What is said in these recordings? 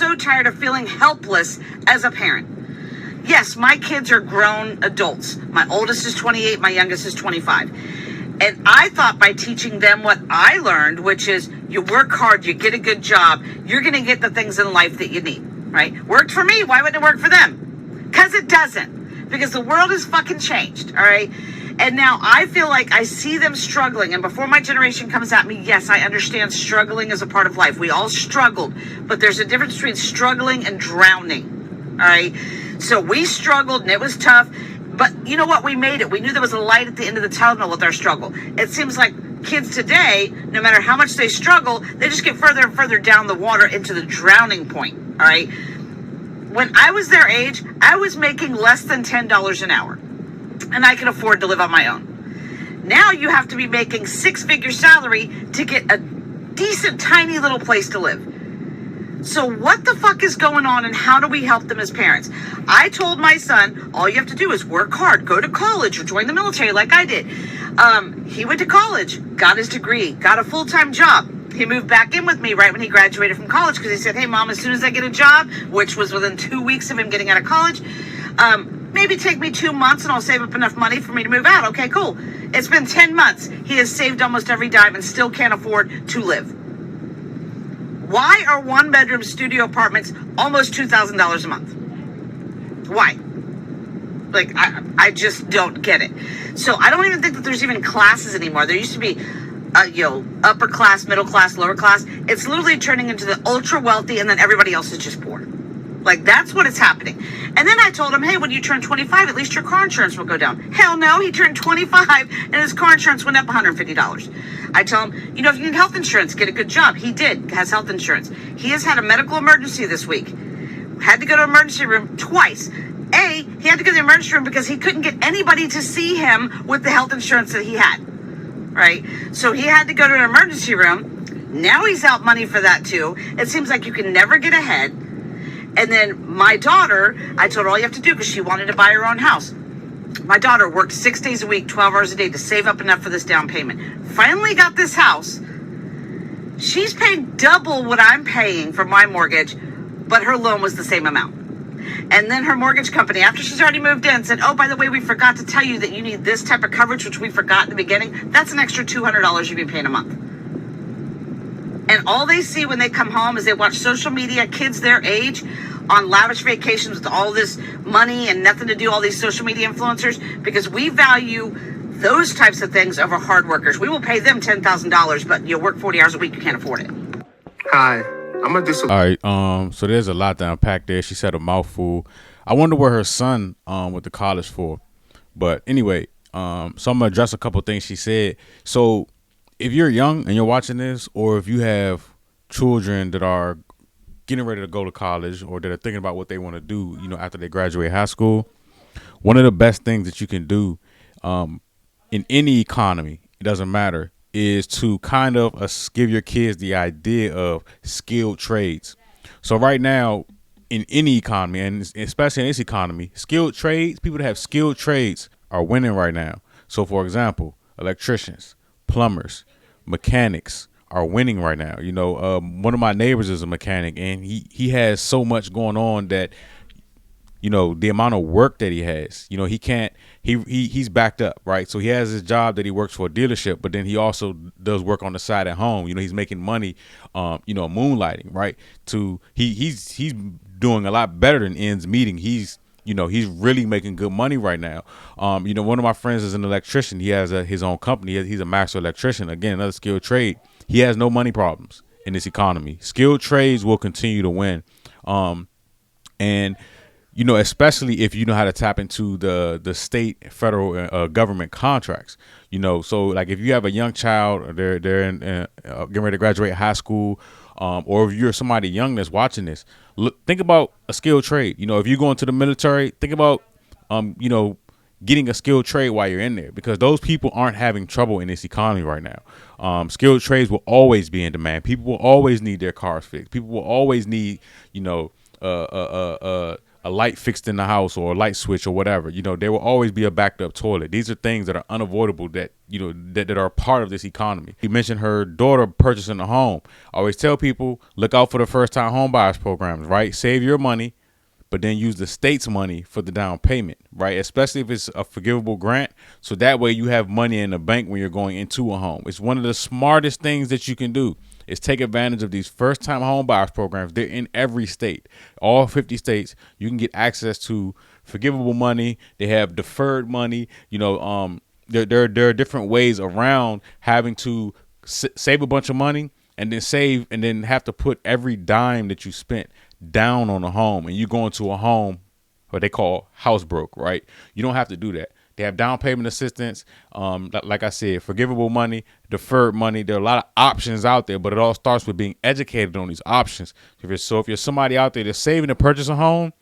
so tired of feeling helpless as a parent. Yes, my kids are grown adults. My oldest is 28, my youngest is 25. And I thought by teaching them what I learned, which is you work hard, you get a good job, you're going to get the things in life that you need, right? Worked for me. Why wouldn't it work for them? Because it doesn't. Because the world has fucking changed, all right? And now I feel like I see them struggling. And before my generation comes at me, yes, I understand struggling is a part of life. We all struggled. But there's a difference between struggling and drowning, all right? So we struggled and it was tough. But you know what? We made it. We knew there was a light at the end of the tunnel with our struggle. It seems like kids today, no matter how much they struggle, they just get further and further down the water into the drowning point, all right? When I was their age, I was making less than $10 an hour, and I could afford to live on my own. Now you have to be making six-figure salary to get a decent, tiny little place to live. So what the fuck is going on, and how do we help them as parents? I told my son, all you have to do is work hard, go to college, or join the military like I did. He went to college, got his degree, got a full-time job. He moved back in with me right when he graduated from college because he said, hey, Mom, as soon as I get a job, which was within 2 weeks of him getting out of college, maybe take me 2 months and I'll save up enough money for me to move out. Okay, cool. It's been 10 months. He has saved almost every dime and still can't afford to live. Why are one-bedroom studio apartments almost $2,000 a month? Why? Like, I just don't get it. So I don't even think that there's even classes anymore. There used to be, upper class, middle class, lower class. It's literally turning into the ultra wealthy and then everybody else is just poor. Like, that's what is happening. And then I told him, hey, when you turn 25, at least your car insurance will go down. Hell no, he turned 25 and his car insurance went up $150. I tell him, if you need health insurance, get a good job. He has health insurance. He has had a medical emergency this week. Had to go to emergency room twice. He had to go to the emergency room because he couldn't get anybody to see him with the health insurance that he had. Right? So he had to go to an emergency room. Now he's out money for that too. It seems like you can never get ahead. And then my daughter, I told her all you have to do because she wanted to buy her own house. My daughter worked 6 days a week, 12 hours a day to save up enough for this down payment. Finally got this house. She's paying double what I'm paying for my mortgage, but her loan was the same amount. And then her mortgage company, after she's already moved in, said, oh, by the way, we forgot to tell you that you need this type of coverage, which we forgot in the beginning. That's an extra $200 you'd be paying a month. And all they see when they come home is they watch social media, kids their age, on lavish vacations with all this money and nothing to do, all these social media influencers, because we value those types of things over hard workers. We will pay them $10,000, but you work 40 hours a week, you can't afford it. Hi, I'm gonna do some. All right, so there's a lot to unpack there. She said a mouthful. I wonder where her son went to college for. But anyway, so I'm gonna address a couple things she said. So if you're young and you're watching this, or if you have children that are getting ready to go to college or that are thinking about what they want to do, after they graduate high school, one of the best things that you can do in any economy, it doesn't matter, is to kind of give your kids the idea of skilled trades. So right now, in any economy, and especially in this economy, skilled trades, people that have skilled trades are winning right now. So for example, electricians, plumbers, mechanics are winning right now. One of my neighbors is a mechanic, and he has so much going on that, the amount of work that he has, he can't, he's backed up, right? So he has his job that he works for a dealership, but then he also does work on the side at home. He's making money, moonlighting, right? He's doing a lot better than ends meeting. He's really making good money right now. One of my friends is an electrician. He has his own company. He's a master electrician. Again, another skilled trade. He has no money problems in this economy. Skilled trades will continue to win. And especially if you know how to tap into the state, federal, government contracts. So like if you have a young child, they're in, getting ready to graduate high school, or if you're somebody young that's watching this, think about a skilled trade. If you're going to the military, think about, getting a skilled trade while you're in there, because those people aren't having trouble in this economy right now. Skilled trades will always be in demand. People will always need their cars fixed. People will always need, a a light fixed in the house or a light switch or whatever. You know, there will always be a backed up toilet. These are things that are unavoidable that, you know, that are part of this economy. He mentioned her daughter purchasing a home. I always tell people, look out for the first time home buyers programs, right? Save your money, but then use the state's money for the down payment, right? Especially if it's a forgivable grant. So that way you have money in the bank when you're going into a home. It's one of the smartest things that you can do is take advantage of these first time home buyers programs. They're in every state, all 50 states. You can get access to forgivable money. They have deferred money. You know, there are different ways around having to save a bunch of money and then save and then have to put every dime that you spent down on a home, and you go into a home what they call house broke, right? You don't have to do that. They have down payment assistance, like I said, forgivable money, deferred money. There are a lot of options out there, but it all starts with being educated on these options. If you're somebody out there that's saving to purchase a home,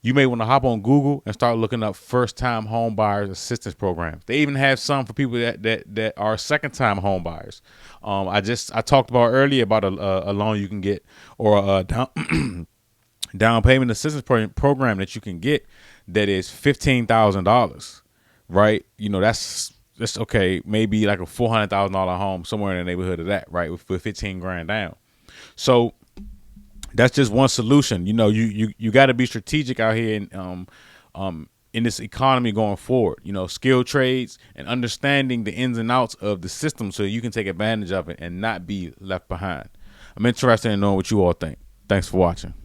you may want to hop on Google and start looking up first-time home buyers assistance programs. They even have some for people that are second-time home buyers. I talked about earlier about a loan you can get or a down payment assistance program that you can get that is $15,000, right? You know, that's okay. Maybe like a $400,000 home somewhere in the neighborhood of that, right? With 15 grand down. So that's just one solution. You know, you got to be strategic out here in this economy going forward. You know, skilled trades and understanding the ins and outs of the system so you can take advantage of it and not be left behind. I'm interested in knowing what you all think. Thanks for watching.